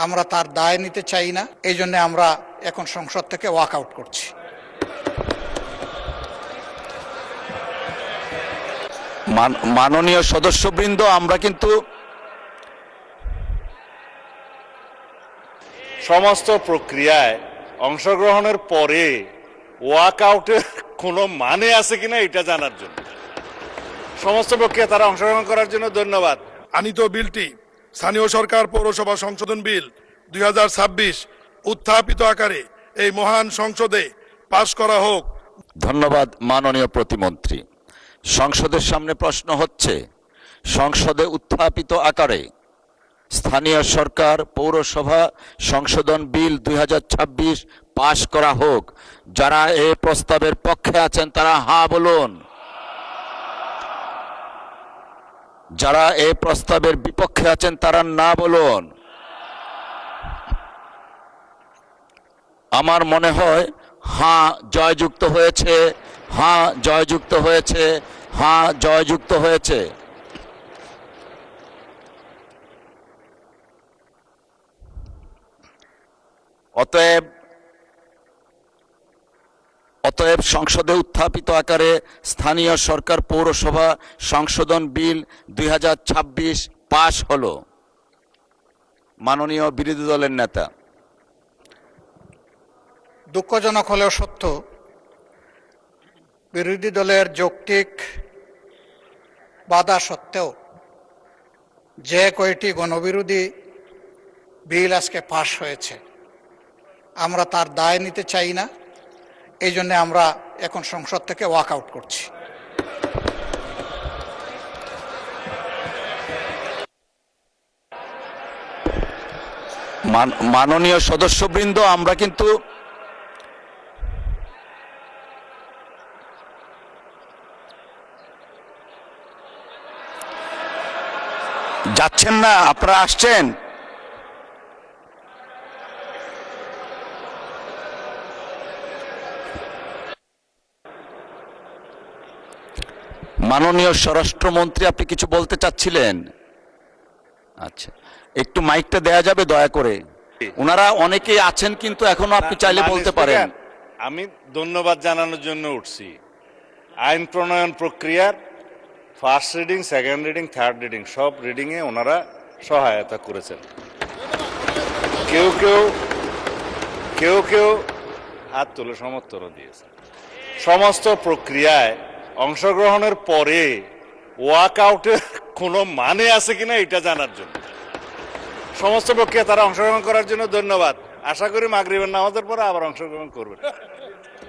আমরা তার দায় নিতে চাই না। এই জন্য আমরা এখন সংসদ থেকে ওয়াক আউট করছি। মাননীয় সদস্যবৃন্দ, আমরা কিন্তু সমস্ত প্রক্রিয়ায় অংশগ্রহণের পরে ওয়াক আউটের কোনো মানে আছে কিনা এটা জানার জন্য, সমস্ত প্রক্রিয়া তারা অংশগ্রহণ করার জন্য ধন্যবাদ। আনিত বিলটি স্থানীয় সরকার পৌরসভা সংশোধন বিল 2026 উত্থাপিত আকারে এই মহান সংসদে পাশ করা হোক। ধন্যবাদ মাননীয় প্রতিমন্ত্রী। সংসদের সামনে প্রশ্ন হচ্ছে, সংসদে উত্থাপিত আকারে স্থানীয় সরকার পৌরসভা সংশোধন বিল 2026 পাশ করা হোক। যারা এই প্রস্তাবের পক্ষে আছেন তারা হ্যাঁ বলুন, যারা এই প্রস্তাবের বিপক্ষে আছেন তারা না বলুন। আমার মনে হয় হ্যাঁ জয়যুক্ত হয়েছে, হ্যাঁ জয়যুক্ত হয়েছে, হ্যাঁ জয়যুক্ত হয়েছে। অতএব সংসদে উত্থাপিত আকারে স্থানীয় সরকার পৌরসভা সংশোধন বিল 2026 পাশ হলো। মাননীয় বিরোধী দলের নেতা। দুঃখজনক হলেও সত্য, বিরোধী দলের যৌক্তিক বাধা সত্ত্বেও যে কয়টি গণবিরোধী বিল আজকে পাশ হয়েছে, আমরা তার দায় নিতে চাই না। এই জন্য আমরা এখন সংসদ থেকে ওয়াক আউট করছি। মাননীয় সদস্যবৃন্দ, আমরা কিন্তু যাচ্ছেন না, আপনারা আসছেন। মাননীয় স্বরাষ্ট্রমন্ত্রী, আপনি কিছু বলতে চাচ্ছিলেন? আচ্ছা, একটু মাইকটা দেয়া যাবে দয়া করে? ওনারা অনেকেই আছেন কিন্তু এখনো আপনি চাইলে বলতে পারেন। আমি ধন্যবাদ জানানোর জন্য উঠছি। আইন প্রণয়ন প্রক্রিয়ার first reading, second reading, third reading সব রিডিংয়ে ওনারা সহায়তা করেছেন। কেউ কেউ হাত তুলে সমর্থনও দিয়েছে। সমস্ত প্রক্রিয়ায় অংশগ্রহণের পরে ওয়াক আউটের কোনো মানে আছে কিনা এটা জানার জন্য, সমস্ত প্রক্রিয়া তারা অংশগ্রহণ করার জন্য ধন্যবাদ। আশা করি মাগরিবের নামাজের পরে আবার অংশগ্রহণ করবেন।